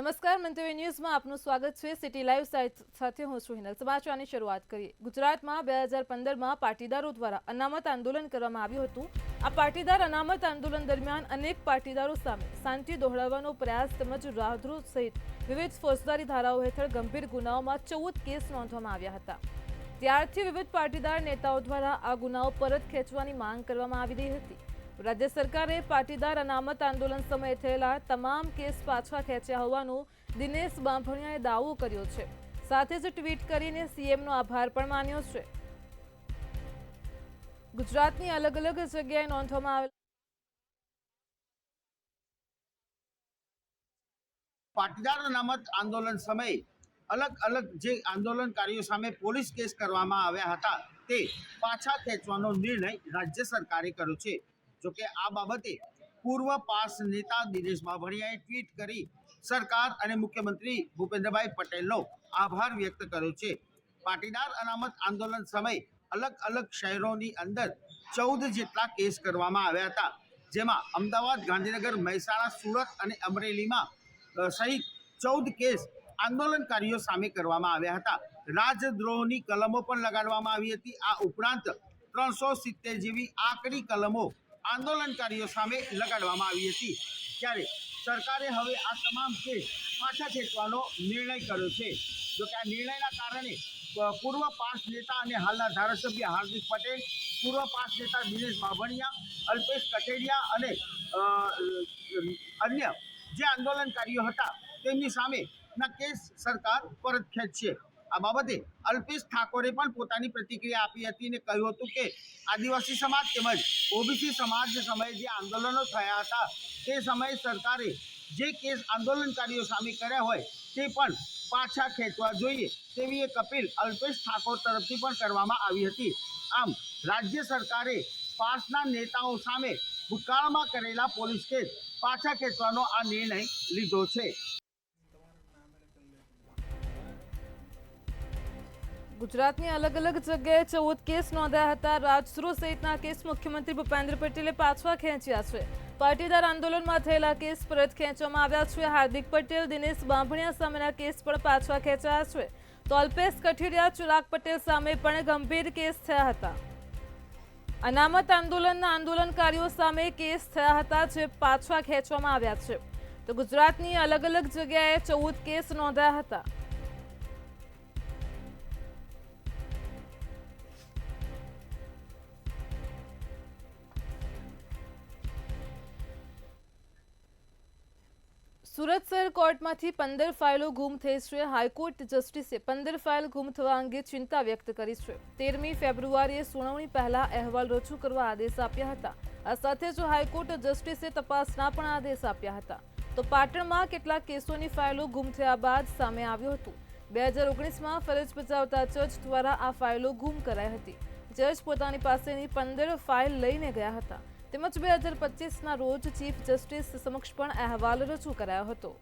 નમસ્કાર, મંતવ્ય ન્યૂઝમાં આપનું સ્વાગત છે। સિટી લાઈવ સાથે હું છું હિનલ। સમાચારની શરૂઆત કરીએ। ગુજરાતમાં 2015માં પાટીદારો દ્વારા અનામત આંદોલન કરવામાં આવ્યું હતું। આ પાટીદાર અનામત આંદોલન દરમિયાન અનેક પાટીદારો સામે શાંતિ દોહડાવવાનો પ્રયાસ તેમજ રાહદ્રોહ સહિત વિવિધ ફોજદારી ધારાઓ હેઠળ ગંભીર ગુનાઓમાં 14 કેસ નોંધવામાં આવ્યા હતા। ત્યારથી વિવિધ પાટીદાર નેતાઓ દ્વારા આ ગુનાઓ પરત ખેંચવાની માંગ કરવામાં આવી રહી હતી। राज्य सरकारे पाटीदार अनामत आंदोलन समय थयेला तमाम केस पाछा खेंच्या होवानुं दिनेश बांभणियाए दावो कर्यो छे। साथे ज ट्वीट करीने सीएमनो आभार पण मान्यो छे। गुजरातनी अलग अलग जग्याए नोंधवामां आवेल पाटीदार अनामत आंदोलन समय अलग अलग जे आंदोलनकारीओ सामे पोलीस केस करवामां आव्या हता ते पाछा खेंचवानो निर्णय राज्य सरकारे कर्यो छे। जो कि आ बाबते पूर्व पास नेता दिनेश बांभणियाए ट्वीट करी सरकार और मुख्यमंत्री भूपेन्द्रभाई पटेलनो आभार व्यक्त कर्यो छे। पाटीदार अनामत आंदोलन समय अलग अलग शहरोनी अंदर 14 जेटला केस करवामां आव्या हता, जेमां अमदावाद, गांधीनगर, महेसाणा, सूरत और अमरेलीमां सहित 14 केस आंदोलनकारीओ सामे करवामां आव्या हता। राजद्रोहनी कलमो पण लगाडवामां आवी हती। आ उपरांत 370 जेवी आकरी कलमो आंदोलनकारीओ सामे लगाडवामां आवी हती। त्यारे सरकारे हवे आ तमाम केस पाछा खेंचवानो निर्णय कर्यो छे। जो कि आ निर्णयना कारणे पूर्व पास नेता और हालना धारासभ्य हार्दिक पटेल, पूर्व पास नेता दिनेश बांभणिया, अल्पेश कटेरिया और अन्य जे आंदोलनकारीओ हता तेमनी सामे ना केस सरकार परत खेंचशे। आ बाबते अल्पेश ठाकोरे पण पोतानी प्रतिक्रिया आपी हती ने कह्युं हतुं के आदिवासी समाज तेमज ओबीसी समाज समये जे आंदोलनो थया हता ते समये सरकारे जे केस आंदोलनकारीओ सामे कर्या होय ते पण पाछा खेंचवा जोईए तेवी एक अपील अल्पेश ठाकोर तरफथी पण करवामां आवी हती। आम राज्य सरकारे पासना नेताओ सामे भूतकाळमां करेला पोलीस केस पाछा खेंचवानो आ निर्णय लीधो छे। गुजरातनी अलग अलग जग्याए 14 केस नोंधाया हता। राजद्रोह सहितना केस मुख्यमंत्री भूपेन्द्र पटेले पाछा खेंच्या छे। पाटीदार आंदोलનમાં થયેલા કેસ પરત ખેંચવામાં આવ્યા છે। હાર્દિક પટેલ, દિનેશ બાંભણિયા સામેના કેસ પણ પાછા ખેંચાયા છે। તો અલ્પેશ કઠેરિયા, ચિરાગ પટેલ સામે પણ ગંભીર કેસ થયા હતા। અનામત આંદોલનના આંદોલનકારીઓ સામે કેસ થયા હતા જે પાછા ખેંચવામાં આવ્યા છે। તો ગુજરાતની અલગ અલગ જગ્યાએ 14 કેસ નોંધાયા હતા। सूरत शहर कोर्टमांथी 15 फाइलों गुम थई छे। हाईकोर्ट जस्टिसे 15 फाइल गुम थवा अंगे चिंता व्यक्त करी छे। 13મી फेब्रुआरीए सुनावणी पहला अहेवाल रजू करवा आदेश आप्या हता। आ साथे ज हाईकोर्ट जस्टिसे तपासना पण आदेश आप्या हता। तो पाटणमां केटलाक केसोनी फाइलों गुम थया बाद सामे આવ્યું હતું। 2019માં ફરજ બજાવતા જજ દ્વારા આ ફાઇલો ગુમ કરાઈ હતી। જજ પોતાની પાસેની 15 ફાઇલ લઈને ગયા હતા। તેમજ 2025ના રોજ ચીફ જસ્ટિસ સમક્ષ પણ અહેવાલ રજૂ કરાયો હતો।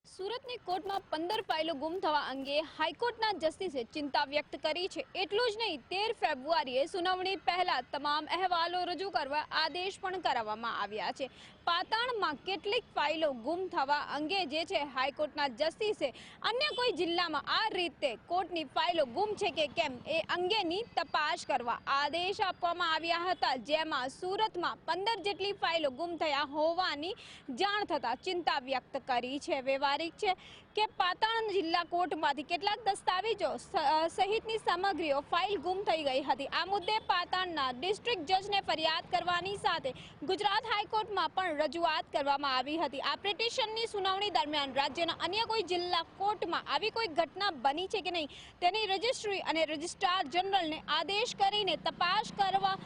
સુરતની કોર્ટમાં 15 ફાઇલો ગુમ થવા અંગે હાઈકોર્ટના જસ્ટિસે ચિંતા વ્યક્ત કરી છે। એટલું જ નહીં, 13 ફેબ્રુઆરીએ સુનાવણી પહેલા તમામ અહેવાલો રજૂ કરવા આદેશ પણ કરાવવામાં આવ્યા છે। પાટણમાં કેટલીક ફાઇલો ગુમ થવા અંગે જે છે હાઈકોર્ટના જસ્ટિસે અન્ય કોઈ જિલ્લામાં આ રીતે કોર્ટની ફાઇલો ગુમ છે કે કેમ એ અંગેની તપાસ કરવા આદેશ આપવામાં આવ્યા હતા। જેમાં સુરતમાં 15 જેટલી ફાઇલો ગુમ થયા હોવાની જાણ થતા ચિંતા વ્યક્ત કરી છે। વ્યવહારિક કે પાટણ જિલ્લા કોર્ટમાંથી કેટલાક દસ્તાવેજો સહિતની સામગ્રીઓ ફાઇલ ગુમ થઈ ગઈ હતી। આ મુદ્દે પાટણના ડિસ્ટ્રિક્ટ જજને ફરિયાદ કરવાની સાથે ગુજરાત હાઈકોર્ટમાં પણ રજૂઆત કરવામાં આવી હતી। આ પિટિશનની સુનાવણી દરમિયાન રાજ્યના અન્ય કોઈ જિલ્લા કોર્ટમાં આવી કોઈ ઘટના બની છે કે નહીં તેની રજિસ્ટ્રી અને રજિસ્ટ્રાર જનરલને આદેશ કરીને તપાસ કરવા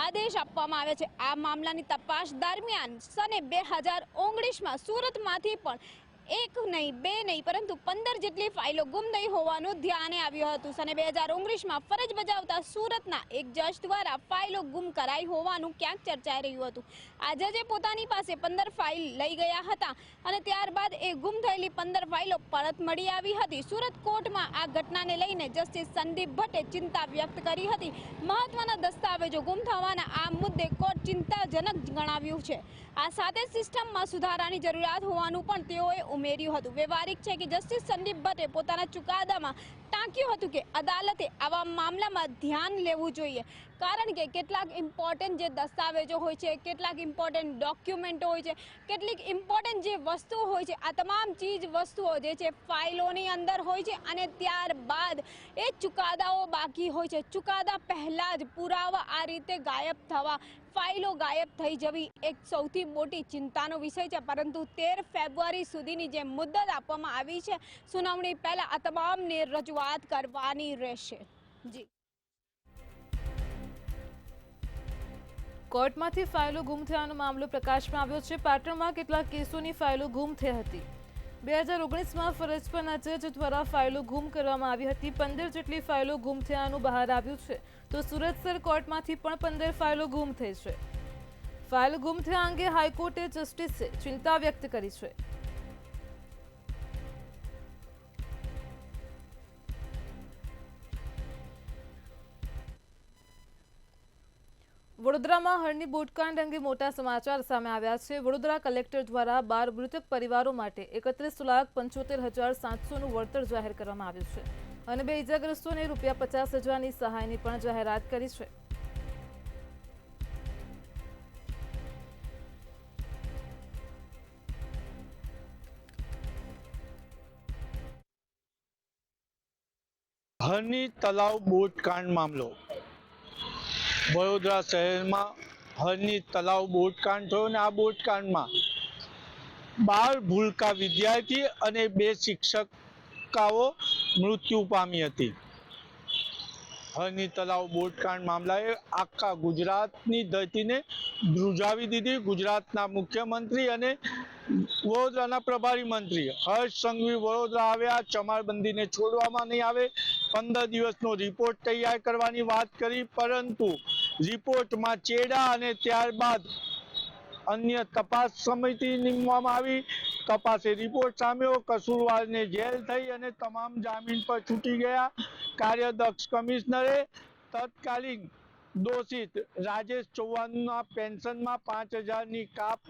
આદેશ આપવામાં આવ્યા છે। આ મામલાની તપાસ દરમિયાન સને 2019માં સુરતમાંથી પણ એક નહીં, બે નહીં, પરંતુ 15 જેટલી ફાઇલો ગુમ થઈ હોવાનું ધ્યાને આવ્યું હતું. સને 2019માં ફરજ બજાવતા સુરતના એક જજ દ્વારા ફાઇલો ગુમ કરાઈ હોવાનું ક્યાંક ચર્ચાઈ રહ્યું હતું. આ જજે પોતાની પાસે 15 ફાઇલ લઈ ગયા હતા અને ત્યારબાદ એ ગુમ થયેલી 15 ફાઇલો પરત મળી આવી હતી. સુરત કોર્ટમાં આ ઘટનાને લઈને જસ્ટિસ સંદીપ ભટ્ટે ચિંતા વ્યક્ત કરી હતી. મહત્વના દસ્તાવેજો ગુમ થવાના આ મુદ્દે કોર્ટ ચિંતાજનક ગણાવ્યું છે. આ સાથે સિસ્ટમમાં સુધારાની જરૂરિયાત હોવાનું પણ તેઓએ ઉમેર્યું હતું. વ્યવહારિક છે કે જસ્ટિસ સંદીપ ભટ્ટે પોતાના ચુકાદામાં ટાંક્યું હતું કે અદાલતે આવા મામલામાં ધ્યાન લેવું જોઈએ, કારણ કે કેટલાક ઇમ્પોર્ટન્ટ જે દસ્તાવેજો હોય છે, કેટલાક ઇમ્પોર્ટન્ટ ડોક્યુમેન્ટો હોય છે, કેટલીક ઇમ્પોર્ટન્ટ જે વસ્તુઓ હોય છે, આ તમામ ચીજ વસ્તુઓ જે છે ફાઇલોની અંદર હોય છે અને ત્યારબાદ એ ચુકાદાઓ બાકી હોય છે. ચુકાદા પહેલાં જ પુરાવા આ રીતે ગાયબ થવા, ફાઇલો ગાયબ થઈ જવી એક સૌથી મોટી ચિંતાનો વિષય છે. પરંતુ 13 ફેબ્રુઆરી સુધીની જે મુદ્દત આપવામાં આવી છે, સુનાવણી પહેલા આ તમામને રજૂઆત કરવાની રહેશે. જી, કોર્ટમાંથી ફાઇલો ગુમ થયાનો મામલો પ્રકાશમાં આવ્યો છે. પાટણમાં કેટલાક કેસોની ફાઇલો ગુમ થઈ હતી. 2019માં ફરજ પરના જજ દ્વારા ફાઇલો ગુમ કરવામાં આવી હતી. 15 જેટલી ફાઇલો ગુમ થયાનું બહાર આવ્યું છે. તો સુરતસર કોર્ટમાંથી પણ 15 ફાઇલો ગુમ થઈ છે. ફાઇલ ગુમ થયા અંગે હાઈકોર્ટે જસ્ટિસે ચિંતા વ્યક્ત કરી છે. વડોદરામાં હરની બોટકાંડ અંગે મોટા સમાચાર સામે આવ્યા છે. વડોદરા કલેક્ટર દ્વારા 12 મૃતક પરિવારો માટે 31,75,700નું વળતર જાહેર કરવામાં આવ્યું છે અને 2 ઇજાગ્રસ્તોને ₹50,000ની સહાયની પણ જાહેરાત કરી છે. હરની તલાવ બોટકાંડ મામલો. વડોદરા શહેરમાં હરની તલાવ બોટકાંડ થયો અને આ બોટકાંડમાં 12 ભૂલકા વિદ્યાર્થી અને 2 શિક્ષિકાઓ મૃત્યુ પામી હતી. હરની તલાવ બોટકાંડ મામલાએ આખા ગુજરાતની ધરતીને ધ્રુજાવી દીધી. ગુજરાતના મુખ્યમંત્રી અને વડોદરાના પ્રભારી મંત્રી હર્ષ સંઘવી વડોદરા આવ્યા. ચમારબંધીને છોડવામાં નહીં આવે, 15 દિવસનો રિપોર્ટ તૈયાર કરવાની વાત કરી, પરંતુ રિપોર્ટમાં ચેડા અને ત્યારબાદ અન્ય તપાસ સમિતિ નીમવામાં આવી. તપાસે રિપોર્ટ સામ્યો, કસૂરવારને જેલ થઈ અને તમામ જામીન પર છૂટી ગયા. કાર્યદક્ષ કમિશનરે તત્કાલીન દોષિત રાજેશ ચૌહાણના પેન્શનમાં 5,000ની કાપ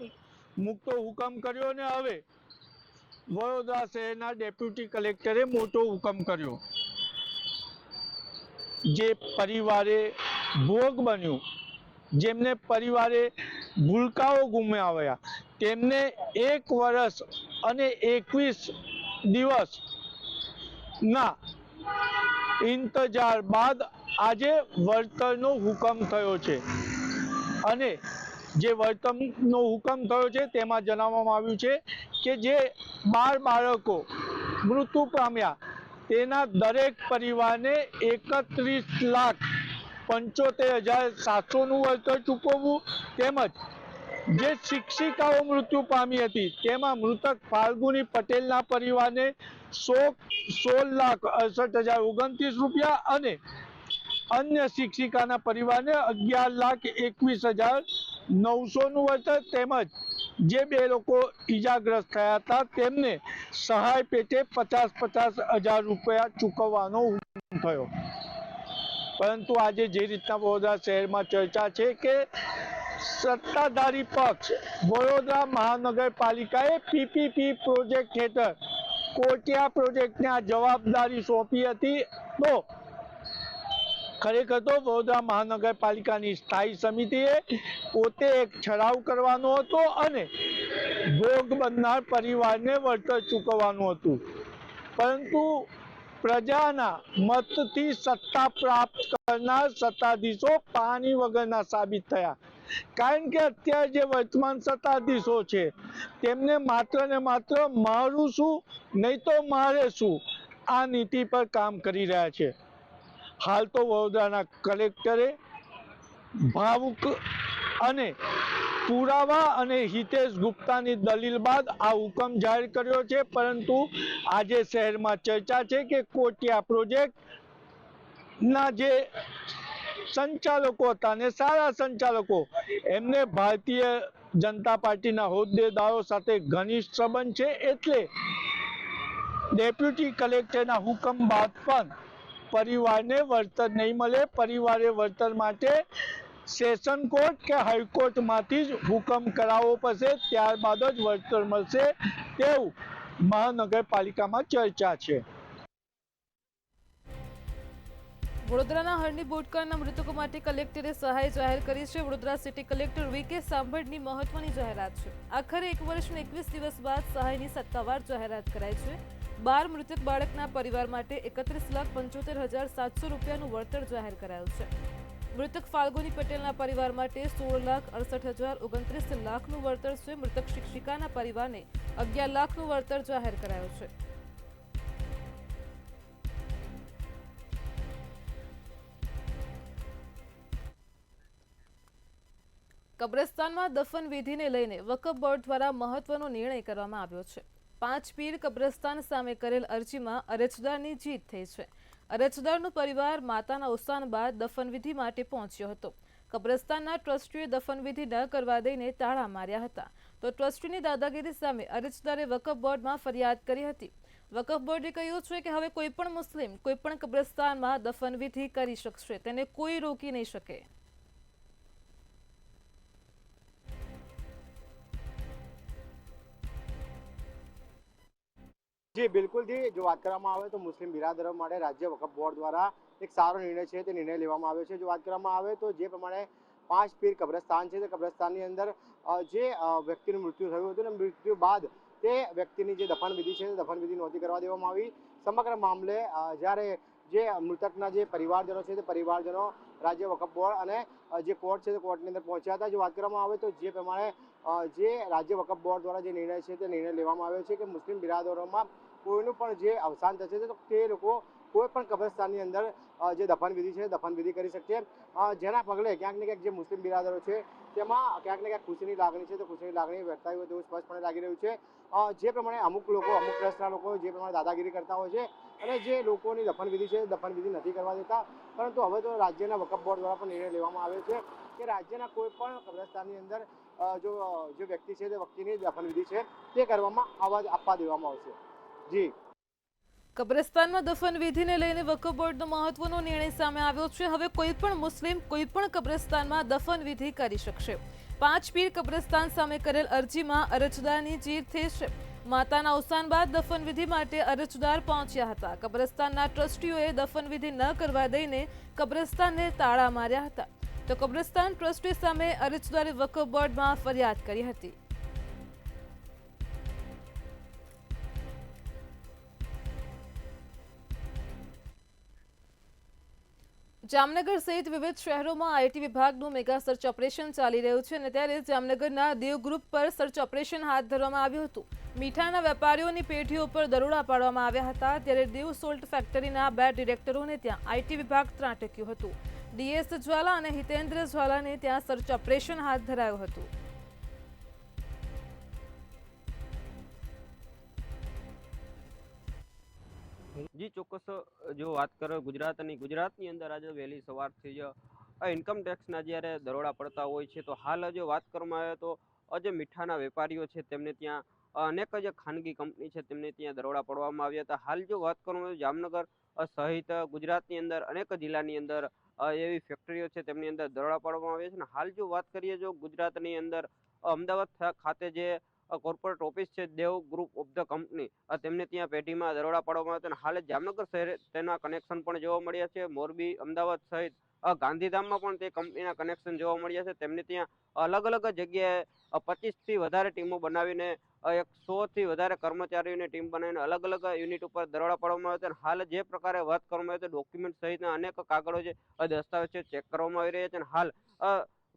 મૂકતો હુકમ કર્યો અને હવે વડોદરા શહેરના ડેપ્યુટી કલેક્ટરે મોટો હુકમ કર્યો. જે પરિવારે ભોગ બન્યું, જેમને પરિવારે ભૂલકાઓ ગુમાવ્યા, તેમને 1 વર્ષ અને 21 દિવસના ઇંતજાર બાદ આજે વળતરનો હુકમ થયો છે. અને જે વળતરનો હુકમ થયો છે તેમાં જણાવવામાં આવ્યું છે કે જે 12 બાળકો મૃત્યુ પામ્યા તેના દરેક પરિવારને 31,75,700નું વળતર ચૂકવવું, તેમજ જે શિક્ષિકાઓ મૃત્યુ પામી હતી તેમાં મૃતક ફાલ્ગુની પટેલના પરિવારને 16,68,029 રૂપિયા અને અન્ય શિક્ષિકાના પરિવારને 11,21,900નું વળતર, તેમજ જે 2 લોકો ઈજાગ્રસ્ત થયા હતા તેમને સહાય પેટે 50,000 રૂપિયા ચૂકવવાનો હુકમ થયો. પરંતુ આજે જે રીતના વડોદરા શહેરમાં ચર્ચા છે કે સત્તાધારી પક્ષ વડોદરા મહાનગરપાલિકાએ PPP પ્રોજેક્ટ હેઠળ કોટિયા પ્રોજેક્ટને આ જવાબદારી સોંપી હતી, તો ખરેખર તો વડોદરા મહાનગરપાલિકાની સ્થાયી સમિતિએ પોતે એક ઠરાવ કરવાનો હતો અને ભોગ બનનાર પરિવારને વળતર ચૂકવવાનું હતું. પરંતુ પ્રજાના મતથી સત્તા પ્રાપ્ત કરનાર સત્તાધીશો પાણી વગરના સાબિત થયા. કારણ કે અત્યારે જે વર્તમાન સત્તાધીશો છે તેમને માત્ર ને માત્ર મારું શું નહીં તો મારે શું આ નીતિ પર કામ કરી રહ્યા છે. હાલ તો વડોદરાના કલેક્ટરે ભાવુક અને પુરાવા અને હિતેશ ગુપ્તાની દલીલ બાદ આ હુકમ જાહેર કર્યો છે, પરંતુ આજે શહેરમાં ચર્ચા છે કે કોટિયા પ્રોજેક્ટના જે સંચાલકો હતા અને સારા સંચાલકો એમને ભારતીય જનતા પાર્ટીના હોદ્દેદારો સાથે ઘનિષ્ઠ સંબંધ છે, એટલે ડેપ્યુટી કલેક્ટરના હુકમ બાદ પણ પરિવારને વળતર નહીં મળે. પરિવારે વળતર માટે સેશન કોર્ટ કે હાઈકોર્ટમાંથી જ હુકમ કરાવવો પડશે, ત્યારબાદ જ વળતર મળશે તેવું મહાનગરપાલિકામાં ચર્ચા છે. વડોદરાના હરણી બોટકાંડના મૃતકો માટે કલેક્ટરે સહાય જાહેર કરી છે. Vadodara city collector V K. સાંભળની મહત્વની જાહેરાત છે. આખરે 1 વર્ષ અને 21 દિવસ બાદ સહાયની સત્તાવાર જાહેરાત કરાઈ છે. 12 મૃતક બાળકના પરિવાર માટે 31,75,700 રૂપિયાનું વળતર જાહેર કરાયું છે. મૃતક ફાલ્ગુની પટેલના પરિવાર માટે 16,68,029 લાખનું વળતર છે. મૃતક શિક્ષિકાના પરિવારને 11 લાખનું વળતર જાહેર કરાયું છે. કબ્રસ્તાનમાં દફન વિધિને લઈને વકફ બોર્ડ દ્વારા મહત્વનો નિર્ણય કરવામાં આવ્યો છે. 5 પીર કબ્રસ્તાન સામે કરેલ અરજીમાં અરજદારની જીત થઈ છે. અરજદારનો પરિવાર માતાના અવસાન બાદ દફનવિધિ માટે પહોંચ્યો હતો. કબ્રસ્તાનના ટ્રસ્ટીએ દફનવિધિ ન કરવા દઈને તાળા માર્યા હતા, તો ટ્રસ્ટીની દાદાગીરી સામે અરજદારે વકફ બોર્ડમાં ફરિયાદ કરી હતી. વકફ બોર્ડે કહ્યું છે કે હવે કોઈપણ મુસ્લિમ કોઈપણ કબ્રસ્તાનમાં દફનવિધિ કરી શકશે, તેને કોઈ રોકી નહીં શકે. જી બિલકુલ જી, જો વાત કરવામાં આવે તો મુસ્લિમ બિરાદરો માટે રાજ્ય વકફ બોર્ડ દ્વારા એક સારો નિર્ણય છે, તે નિર્ણય લેવામાં આવ્યો છે. જો વાત કરવામાં આવે તો જે પ્રમાણે 5 પીર કબ્રસ્તાન છે, તે કબ્રસ્તાનની અંદર જે વ્યક્તિનું મૃત્યુ થયું હતું અને મૃત્યુ બાદ તે વ્યક્તિની જે દફનવિધિ છે, તે દફનવિધિ નહોતી કરવા દેવામાં આવી. સમગ્ર મામલે જ્યારે જે મૃતકના જે પરિવારજનો છે, તે પરિવારજનો રાજ્ય વકફ બોર્ડ અને જે કોર્ટ છે, તે કોર્ટની અંદર પહોંચ્યા હતા. જો વાત કરવામાં આવે તો જે પ્રમાણે જે રાજ્ય વકફ બોર્ડ દ્વારા જે નિર્ણય છે, તે નિર્ણય લેવામાં આવ્યો છે કે મુસ્લિમ બિરાદરોમાં કોઈનું પણ જે અવસાન થશે તો તે લોકો કોઈ પણ કબ્રસ્તાનની અંદર જે દફનવિધિ છે, દફનવિધિ કરી શકશે. જેના પગલે ક્યાંક ને ક્યાંક જે મુસ્લિમ બિરાદરો છે તેમાં ક્યાંક ને ક્યાંક ખુશીની લાગણી છે, તો ખુશીની લાગણી વર્તાવી હોય તેવું સ્પષ્ટપણે લાગી રહ્યું છે. જે પ્રમાણે અમુક લોકો, અમુક ટ્રસ્ટના લોકો જે પ્રમાણે દાદાગીરી કરતા હોય છે અને જે લોકોની દફનવિધિ છે, દફનવિધિ નથી કરવા દેતા, પરંતુ હવે તો રાજ્યના વકફ બોર્ડ દ્વારા પણ નિર્ણય લેવામાં આવ્યો છે કે રાજ્યના કોઈ પણ કબ્રસ્તાનની અંદર જે વ્યક્તિ છે, તે વ્યક્તિની દફનવિધિ છે તે કરવામાં આપવા દેવામાં આવશે. જી, કબ્રસ્તાનમાં દફનવિધિને લઈને વકફ બોર્ડનો મહત્વનો નિર્ણય સામે આવ્યો છે. હવે કોઈ પણ મુસ્લિમ કોઈ પણ કબ્રસ્તાનમાં દફનવિધિ કરી શકશે. 5 પીર કબ્રસ્તાન સામે કરેલ અરજીમાં અરજદારની જીત થઈ છે. માતાના અવસાન બાદ દફનવિધિ માટે અરજદાર પહોંચ્યા હતા. કબ્રસ્તાનના ટ્રસ્ટીઓએ દફનવિધિ ન કરવા દઈને કબ્રસ્તાનને તાળા માર્યા હતા, તો કબ્રસ્તાન ટ્રસ્ટી સામે અરજદારે વકફ બોર્ડમાં ફરિયાદ કરી હતી. જામનગર સહિત વિવિધ શહેરોમાં આઈટી વિભાગનું મેગા સર્ચ ઓપરેશન ચાલી રહ્યું છે અને ત્યારે જામનગરના દેવ ગ્રુપ પર સર્ચ ઓપરેશન હાથ ધરવામાં આવ્યું હતું. મીઠાના વેપારીઓની પેઢીઓ પર દરોડા પાડવામાં આવ્યા હતા. ત્યારે દેવ સોલ્ટ ફેક્ટરીના 2 ડિરેક્ટરોને ત્યાં આઈટી વિભાગ ત્રાટક્યું હતું. ડીએસ જ્વાલા અને હિતેન્દ્ર જ્વાલાને ત્યાં સર્ચ ઓપરેશન હાથ ધરાયું હતું. જી ચોક્કસ, જો વાત કરો ગુજરાતની અંદર આજે વહેલી સવારથી જ ઇન્કમ ટેક્સના જ્યારે દરોડા પડતા હોય છે, તો હાલ જો વાત કરવામાં આવે તો જે મીઠાના વેપારીઓ છે તેમને ત્યાં અનેક જે ખાનગી કંપની છે તેમને ત્યાં દરોડા પડવામાં આવ્યા હતા. હાલ જો વાત કરવામાં આવે જામનગર સહિત ગુજરાતની અંદર અનેક જિલ્લાની અંદર એવી ફેક્ટરીઓ છે તેમની અંદર દરોડા પાડવામાં આવ્યા છે. અને હાલ જો વાત કરીએ જો ગુજરાતની અંદર અમદાવાદ ખાતે જે કોર્પોરેટ ઓફિસ છે દેવ ગ્રુપ ઓફ ધ કંપની, તેમને ત્યાં પેઢીમાં દરોડા પાડવામાં આવ્યા. હાલ જામનગર શહેર તેના કનેક્શન પણ જોવા મળ્યા છે. મોરબી, અમદાવાદ સહિત ગાંધીધામમાં પણ તે કંપનીના કનેક્શન જોવા મળ્યા છે. તેમને ત્યાં અલગ અલગ જગ્યાએ 25થી વધારે ટીમો બનાવીને 100થી વધારે કર્મચારીઓની ટીમ બનાવીને અલગ અલગ યુનિટ ઉપર દરોડા પાડવામાં આવ્યા છે. હાલ જે પ્રકારે વાત કરવામાં આવે તો ડોક્યુમેન્ટ સહિતના અનેક કાગળો છે, દસ્તાવેજો ચેક કરવામાં આવી રહ્યા છે. અને હાલ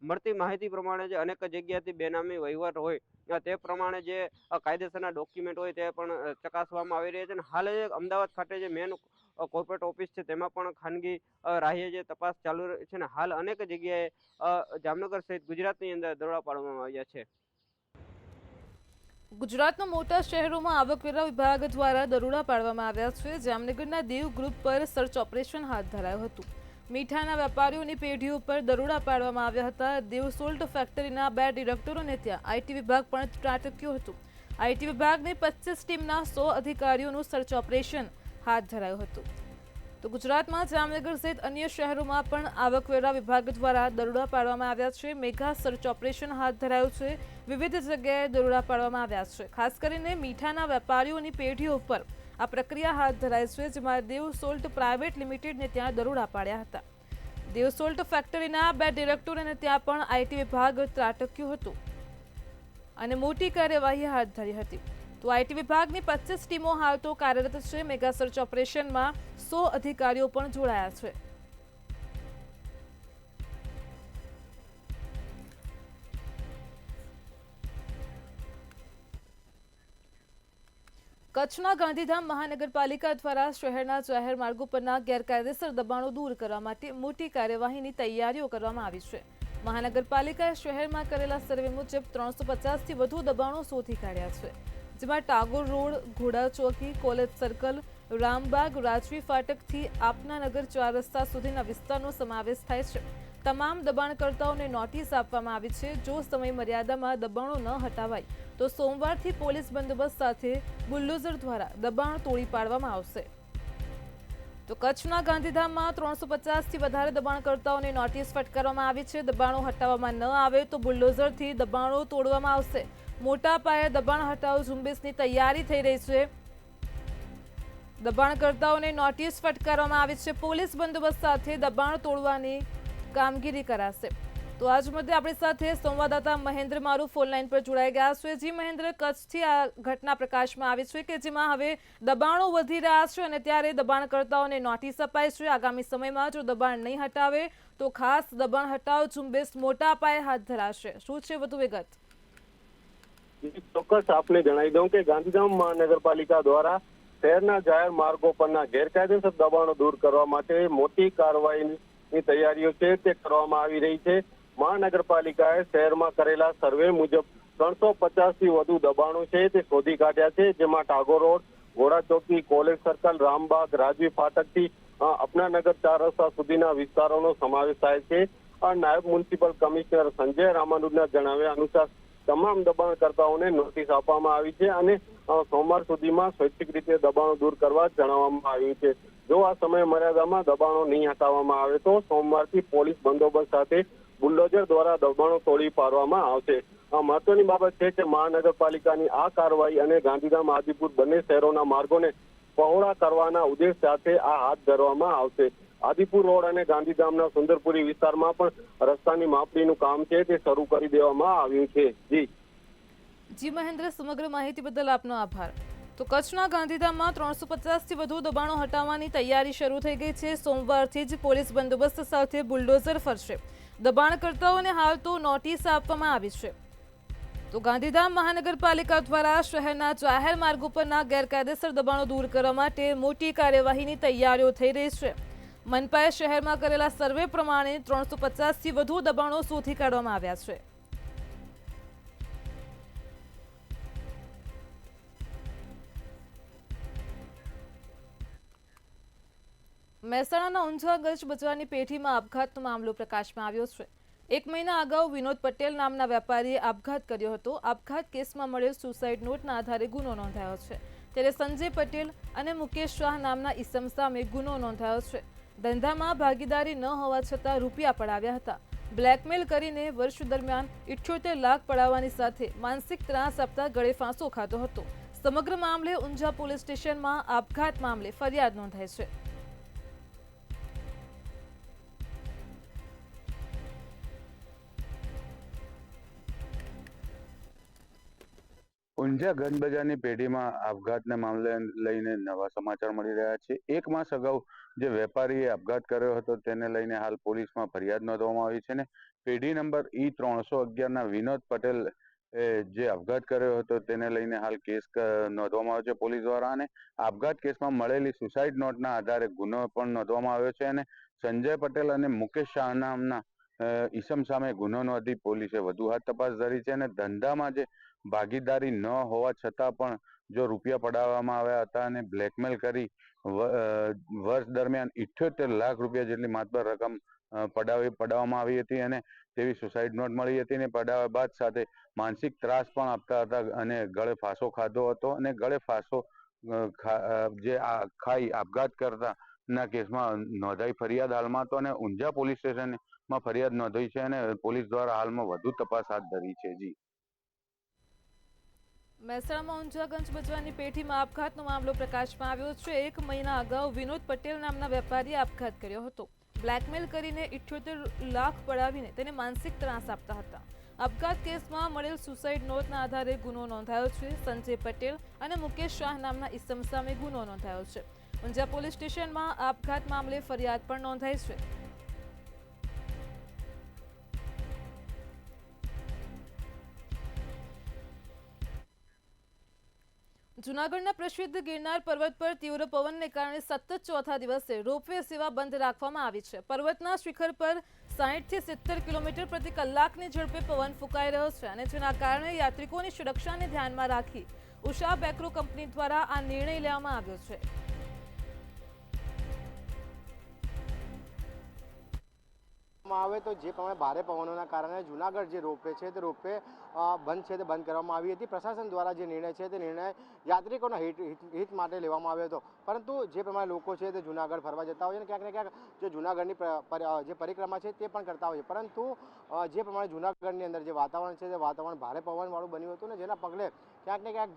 મળતી માહિતી પ્રમાણે જે અનેક જગ્યાથી બેનામી વહીવટ હોય તે પ્રમાણે જે કાયદેસરના ડોક્યુમેન્ટ હોય તે પણ ચકાસવામાં આવી રહ્યા છે. અને હાલ અમદાવાદ ખાતે જે મેન કોર્પોરેટ ઓફિસ છે તેમાં પણ ખાનગી રાહ્ય જે તપાસ ચાલુ છે ને હાલ અનેક જગ્યાએ જામનગર સહિત ગુજરાતની અંદર દરોડા પાડવામાં આવ્યા છે. ગુજરાતના મોટા શહેરોમાં આવકવેરા વિભાગ દ્વારા દરોડા પાડવામાં આવ્યા છે. જામનગરના દેવ ગ્રુપ પર સર્ચ ઓપરેશન હાથ ધરાયું હતું. મીઠાના વેપારીઓની પેઢીઓ પર દરોડા પાડવામાં આવ્યા હતા. દેવ સોલ્ટ ફેક્ટરીના 2 ડિરેક્ટરોને ત્યાં આઈટી વિભાગ પણ ત્રાટક્યું હતું. આઈટી વિભાગની 25 ટીમના 100 અધિકારીઓનું સર્ચ ઓપરેશન હાથ ધરાયું હતું. તો ગુજરાતમાં જામનગર સહિત અન્ય શહેરોમાં પણ આવકવેરા વિભાગ દ્વારા દરોડા પાડવામાં આવ્યા છે. મેગા સર્ચ ઓપરેશન હાથ ધરાયું છે. વિવિધ જગ્યાએ દરોડા પાડવામાં આવ્યા છે. ખાસ કરીને મીઠાના વેપારીઓની પેઢીઓ પર આ પ્રક્રિયા હાથ ધરાઈ છે, જેમાં દેવ સોલ્ટ પ્રાઇવેટ લિમિટેડને ત્યાં દરોડા પાડ્યા હતા. દેવ સોલ્ટ ફેક્ટરીના 2 ડિરેક્ટરોને ત્યાં પણ આઈટી વિભાગ ત્રાટક્યું હતું અને મોટી કાર્યવાહી હાથ ધરી હતી. તો આઈટી વિભાગની 25 ટીમો હાલ તો કાર્યરત છે. મેગા સર્ચ ઓપરેશનમાં 100 અધિકારીઓ પણ જોડાયા છે. કચ્છના ગાંધીધામ મહાનગરપાલિકા દ્વારા શહેરના જાહેર માર્ગો પરના ગેરકાયદેસર દબાણો દૂર કરવા માટે મોટી કાર્યવાહીની તૈયારીઓ કરવામાં આવી છે. મહાનગરપાલિકાએ શહેરમાં કરેલા સર્વે મુજબ 350થી વધુ દબાણો શોધી કાઢ્યા છે, જેમાં ટાગોર રોડ, ઘોડા ચોકી, કોલેજ સર્કલ, રામબાગ, રાજવી ફાટકથી આપનાનગર 4 રસ્તા સુધીના વિસ્તારનો સમાવેશ થાય છે. તમામ દબાણકર્તાઓને નોટિસ આપવામાં આવી છે. જો સમય મર્યાદામાં દબાણો ન હટાવાય તો સોમવારથી પોલીસ બંદોબસ્ત સાથે બુલડોઝર દ્વારા દબાણ તોડી પાડવામાં આવશે. તો કચ્છના ગાંધીધામમાં 350થી વધારે દબાણકર્તાઓને નોટિસ ફટકારવામાં આવી છે. દબાણો હટાવવામાં ન આવે તો બુલડોઝરથી દબાણો તોડવામાં આવશે. મોટા પાયે દબાણ હટાવ ઝુંબેશની તૈયારી થઈ રહી છે. દબાણકર્તાઓને નોટિસ ફટકારવામાં આવી છે. પોલીસ બંદોબસ્ત સાથે દબાણ તોડવાની કામગીરી કરાશે. તો આજ મુદ્દે આપણી સાથે સંવાદદાતા મહેન્દ્ર મારૂ ફોન લાઈન પર જોડાઈ ગયા છે. જી મહેન્દ્ર, કચ્છથી આ ઘટના પ્રકાશમાં આવી છે કે જેમાં હવે દબાણો વધી રહ્યા છે અને ત્યારે દબાણકર્તાઓને નોટિસ અપાઈ છે. આગામી સમયમાં જો દબાણ નહીં હટાવે તો ખાસ દબાણ હટાવ ઝુંબેશ મોટા પાયે હાથ ધરાશે. શું છે વધુ વિગત? ચોક્કસ આપને જણાવી દઉં કે ગાંધીધામ મહાનગરપાલિકા દ્વારા શહેરના જાહેર માર્ગો પરના ગેરકાયદેસર દબાણો દૂર કરવા માટે મોટી કાર્યવાહીની તૈયારીઓ છે તે કરવામાં આવી રહી છે. મહાનગરપાલિકાએ શહેરમાં કરેલા સર્વે મુજબ 350થી વધુ દબાણો છે તે શોધી કાઢ્યા છે, જેમાં ટાગોર રોડ, ઘોડા ચોકી, કોલેજ સર્કલ, રામબાગ, રાજવી ફાટકથી અપનાનગર 4 રસ્તા સુધીના વિસ્તારોનો સમાવેશ થાય છે. નાયબ મ્યુનિસિપલ કમિશનર સંજય રામાનુજના જણાવ્યા અનુસાર તમામ દબાણકર્તાઓને નોટિસ આપવામાં આવી છે અને સોમવાર સુધીમાં સ્વૈચ્છિક રીતે દબાણો દૂર કરવા જણાવવામાં આવ્યું છે. જો આ સમય મર્યાદામાં દબાણો નહીં હટાવવામાં આવે તો સોમવારથી પોલીસ બંદોબસ્ત સાથે બુલડોઝર દ્વારા દબાણો તોડી પાડવામાં આવશે. મહત્વની બાબત છે કે મહાનગરપાલિકાની આ કાર્યવાહી અને ગાંધીધામ આદિપુર બંને શહેરોના માર્ગોને પહોળા કરવાના ઉદ્દેશ સાથે આ હાથ ધરવામાં આવશે. આદિપુર રોડ અને ગાંધીધામના સુંદરપુરી વિસ્તારમાં પણ રસ્તાની માપણીનું કામ છે તે શરૂ કરી દેવામાં આવ્યું છે. જી મહેન્દ્ર, સમગ્ર માહિતી બદલ આપનો આભાર. તો કચ્છના ગાંધીધામમાં 350થી વધુ દબાણો હટાવવાની તૈયારી શરૂ થઈ ગઈ છે. સોમવારથી જ પોલીસ બંદોબસ્ત સાથે બુલડોઝર ફરશે. દબાણકર્તાઓને હાલ તો નોટિસ આપવામાં આવી છે. તો ગાંધીધામ મહાનગરપાલિકા દ્વારા શહેરના જાહેર માર્ગો પરના ગેરકાયદેસર દબાણો દૂર કરવા માટે મોટી કાર્યવાહીની તૈયારીઓ થઈ રહી છે. મનપાએ શહેરમાં કરેલા સર્વે પ્રમાણે 350થી વધુ દબાણો શોધી કાઢવામાં આવ્યા છે. મહેસાણાના ઊંઝા ગજ બજારની પેઢીમાં આપઘાતનો મામલો પ્રકાશમાં આવ્યો છે. 1 મહિના અગાઉ વિનોદ પટેલ નામના વેપારીએ આપઘાત કર્યો હતો. આપઘાત કેસમાં મળેલ સુસાઇડ નોટના આધારે ગુનો નોંધાયો છે. ત્યારે સંજય પટેલ અને મુકેશ શાહ નામના ઈસમ સામે ગુનો નોંધાયો છે. ધંધામાં ભાગીદારી ન હોવા છતાં રૂપિયા પડાવ્યા હતા. બ્લેકમેલ કરીને વર્ષ દરમિયાન 78 લાખ પડાવવાની સાથે માનસિક ત્રાસ આપતા ગળે ફાંસો ખાધો હતો. સમગ્ર મામલે ઊંઝા પોલીસ સ્ટેશનમાં આપઘાત મામલે ફરિયાદ નોંધાઈ છે. ઊંઝા ગંજ બજારની પેઢીમાં આપઘાતના મામલે લઈને નવા સમાચાર મળી રહ્યા છે. 1 માસ અગાઉ જે વેપારીએ આપઘાત કર્યો હતો તેને લઈને હાલ પોલીસમાં ફરિયાદ નોંધવામાં આવી છે ને પેઢી નંબર E311ના વિનોદ પટેલ જે આપઘાત કર્યો હતો તેને લઈને હાલ કેસ નોંધવામાં આવ્યો છે પોલીસ દ્વારા, અને આપઘાત કેસમાં મળેલી સુસાઇડ નોટના આધારે ગુનો પણ નોંધવામાં આવ્યો છે. અને સંજય પટેલ અને મુકેશ શાહ નામના ઈસમ સામે ગુનો નોંધી પોલીસે વધુ હાથ તપાસ ધરી છે. અને ધંધામાં જે ભાગીદારી ન હોવા છતાં પણ જો રૂપિયા પડાવવામાં આવ્યા હતા અને બ્લેકમેલ કરી વર્ષ દરમિયાન 78 લાખ રૂપિયા જેટલી માતબર રકમ પડાવવામાં આવી હતી, અને તેવી સુસાઇડ નોટ મળી હતી. અને પડાવ્યા બાદ સાથે માનસિક ત્રાસ પણ આપતા હતા અને ગળે ફાંસો ખાધો હતો, અને ગળે ફાંસો જે ખાઈ આપઘાત કરતા ના કેસમાં નોંધાઈ ફરિયાદ હાલમાં તો, અને ઊંઝા પોલીસ સ્ટેશનમાં ફરિયાદ નોંધાઈ છે અને પોલીસ દ્વારા હાલમાં વધુ તપાસ હાથ ધરી છે. જી. મહેસાણામાં ઊંઝાગંજ બચવાની પેઢીમાં આપઘાતનો મામલો પ્રકાશમાં આવ્યો છે. 1 મહિના અગાઉ વિનોદ પટેલ નામના વેપારીએ આપઘાત કર્યો હતો. બ્લેકમેલ કરીને 78 લાખ પડાવીને તેને માનસિક ત્રાસ આપતા હતા. આપઘાત કેસમાં મળેલ સુસાઇડ નોટના આધારે ગુનો નોંધાયો છે. સંજય પટેલ અને મુકેશ શાહ નામના ઈસમ સામે ગુનો નોંધાયો છે. ઊંઝા પોલીસ સ્ટેશનમાં આપઘાત મામલે ફરિયાદ પણ નોંધાઈ છે. જૂનાગઢના પ્રસિદ્ધ ગિરનાર પર્વત પર તીવ્ર પવનને કારણે સતત ચોથા દિવસે રોપવે સેવા બંધ રાખવામાં આવી છે. પર્વતના શિખર પર 60 થી 70 કિલોમીટર પ્રતિ કલાકની ઝડપે પવન ફૂંકાઈ રહ્યો છે, અને જેના કારણે યાત્રિકોની સુરક્ષાને ધ્યાનમાં રાખી ઉષા બેક્રો કંપની દ્વારા આ નિર્ણય લેવામાં આવ્યો છે. આવે તો જે પ્રમાણે ભારે પવનોના કારણે જૂનાગઢ જે રોપવે છે તે રોપવે બંધ છે તે બંધ કરવામાં આવી હતી. પ્રશાસન દ્વારા જે નિર્ણય છે તે નિર્ણય યાત્રિકોના હિત માટે લેવામાં આવ્યો હતો. પરંતુ જે પ્રમાણે લોકો છે તે જૂનાગઢ ફરવા જતા હોય છે, ક્યાંક ને ક્યાંક જે જૂનાગઢની જે પરિક્રમા છે તે પણ કરતા હોય છે, પરંતુ જે પ્રમાણે જૂનાગઢની અંદર જે વાતાવરણ છે તે વાતાવરણ ભારે પવનવાળું બન્યું હતું, ને જેના પગલે ક્યાંક ને ક્યાંક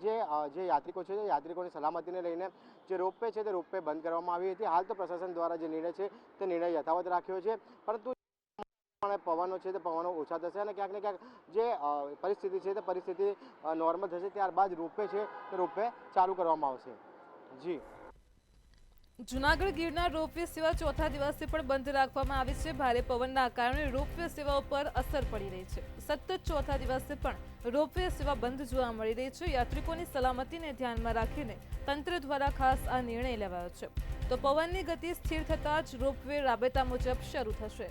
જે યાત્રિકો છે તે યાત્રિકોની સલામતીને લઈને જે રોપવે છે તે રોપવે બંધ કરવામાં આવી હતી. હાલ તો પ્રશાસન દ્વારા જે નિર્ણય છે તે નિર્ણય યથાવત રાખ્યો છે, પરંતુ પવનો છે તે પવનો ઓછા થશે અને ક્યાંક ને ક્યાંક જે પરિસ્થિતિ છે તે પરિસ્થિતિ નોર્મલ થશે, ત્યારબાદ રોપવે છે તે રોપવે ચાલુ કરવામાં આવશે. જી. જૂનાગઢ ગિરનાર રોપવે સેવા ચોથા દિવસે પણ બંધ રાખવામાં આવી છે. ભારે પવનના કારણે રોપવે સેવાઓ પર અસર પડી રહી છે. સતત ચોથા દિવસે પણ રોપવે સેવા બંધ જોવા મળી રહી છે. યાત્રિકોની સલામતીને ધ્યાનમાં રાખીને તંત્ર દ્વારા ખાસ આ નિર્ણય લેવાયો છે. તો પવનની ગતિ સ્થિર થતાં જ રોપવે રાબેતા મુજબ શરૂ થશે.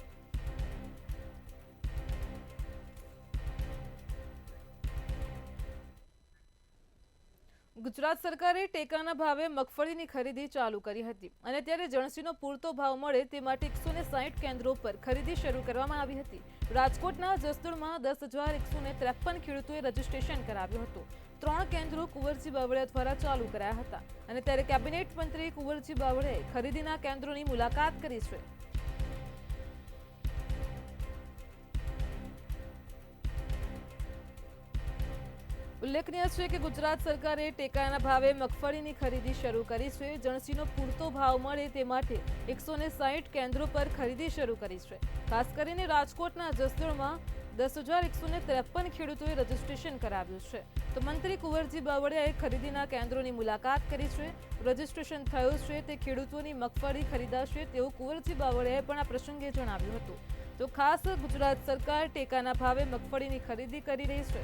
ગુજરાત સરકારે ટેકાના ભાવે મગફળીની ખરીદી ચાલુ કરી હતી, અને ત્યારે જણસીનો પૂરતો ભાવ મળે તે માટે 160 કેન્દ્રો પર ખરીદી શરૂ કરવામાં આવી હતી. રાજકોટના જસદણમાં 10,153 ખેડૂતોએ રજીસ્ટ્રેશન કરાવ્યું હતું. 3 કેન્દ્રો કુંવરજી બાવળિયા દ્વારા ચાલુ કરાયા હતા, અને ત્યારે કેબિનેટ મંત્રી કુંવરજી બાવળિયાએ ખરીદીના કેન્દ્રોની મુલાકાત કરી છે. ઉલ્લેખનીય છે કે ગુજરાત સરકારે ટેકાના ભાવે મગફળીની ખરીદી શરૂ કરી છે. જણસીનો પૂરતો ભાવ મળે તે માટે 160 કેન્દ્રો પર ખરીદી શરૂ કરી છે. ખાસ કરીને રાજકોટના જસદણમાં 10,153 ખેડૂતોએ રજીસ્ટ્રેશન કરાવ્યું છે. તો મંત્રી કુંવરજી બાવળિયાએ ખરીદીના કેન્દ્રોની મુલાકાત કરી છે. રજીસ્ટ્રેશન થયું છે તે ખેડૂતોની મગફળી ખરીદાશે તેવું કુંવરજી બાવળિયાએ પણ આ પ્રસંગે જણાવ્યું હતું. તો ખાસ ગુજરાત સરકાર ટેકાના ભાવે મગફળીની ખરીદી કરી રહી છે.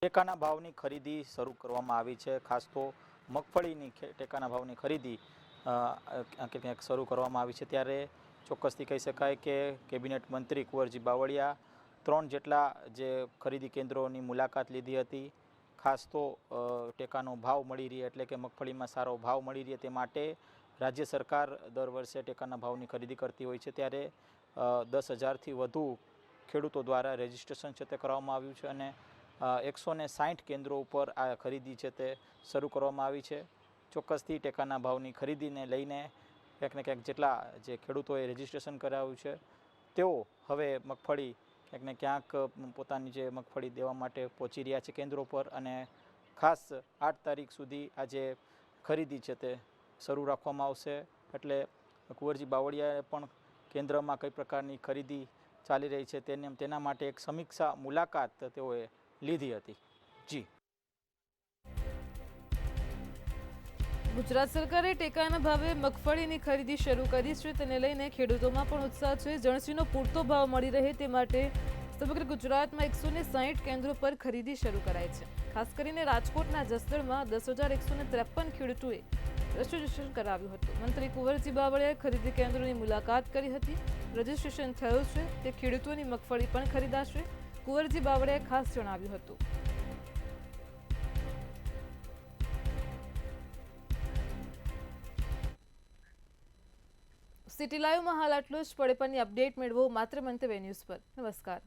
ટેકાના ભાવની ખરીદી શરૂ કરવામાં આવી છે. ખાસ તો મગફળીની ટેકાના ભાવની ખરીદી ક્યાંક શરૂ કરવામાં આવી છે, ત્યારે ચોક્કસથી કહી શકાય કે કેબિનેટ મંત્રી કુંવરજી બાવળિયા 3 જેટલા જે ખરીદી કેન્દ્રોની મુલાકાત લીધી હતી. ખાસ તો ટેકાનો ભાવ મળી રહે, એટલે કે મગફળીમાં સારો ભાવ મળી રહે તે માટે રાજ્ય સરકાર દર વર્ષે ટેકાના ભાવની ખરીદી કરતી હોય છે. ત્યારે 10,000થી વધુ ખેડૂતો દ્વારા રજીસ્ટ્રેશન છે તે કરવામાં આવ્યું છે, અને 160 કેન્દ્રો ઉપર આ ખરીદી છે તે શરૂ કરવામાં આવી છે. ચોક્કસથી ટેકાના ભાવની ખરીદીને લઈને ક્યાંક ને ક્યાંક જેટલા જે ખેડૂતોએ રજીસ્ટ્રેશન કરાવ્યું છે તેઓ હવે મગફળી ક્યાંક ને ક્યાંક પોતાની જે મગફળી દેવા માટે પહોંચી રહ્યા છે કેન્દ્રો પર, અને ખાસ 8 તારીખ સુધી આ જે ખરીદી છે તે શરૂ રાખવામાં આવશે. એટલે કુંવરજી બાવળિયાએ પણ કેન્દ્રમાં કઈ પ્રકારની ખરીદી ચાલી રહી છે તેના માટે એક સમીક્ષા મુલાકાત તેઓએ લીધી હતી. જી. ગુજરાત સરકારે ટેકાના ભાવે મગફળીની ખરીદી શરૂ કરી છે, તેને લઈને ખેડૂતોમાં પણ ઉત્સાહ છે. જણસીનો પૂરતો ભાવ મળી રહે તે માટે સમગ્ર ગુજરાતમાં 160 કેન્દ્રો પર ખરીદી શરૂ કરાઈ છે. ખાસ કરીને રાજકોટના જસદણમાં 10,153 ખેડૂતોએ રજીસ્ટ્રેશન કરાવ્યું હતું. મંત્રી કુંવરજી બાવળિયાએ ખરીદી કેન્દ્રોની મુલાકાત કરી હતી. રજીસ્ટ્રેશન થયું છે તે ખેડૂતોની મગફળી પણ ખરીદાશે. કુંવરજી બાવળિયાએ ખાસ જણાવ્યું હતું. સિટી લાઈવમાં હાલ આટલું જ. પડે પરની અપડેટ મેળવો માત્ર મંતવ્ય ન્યૂઝ પર. નમસ્કાર.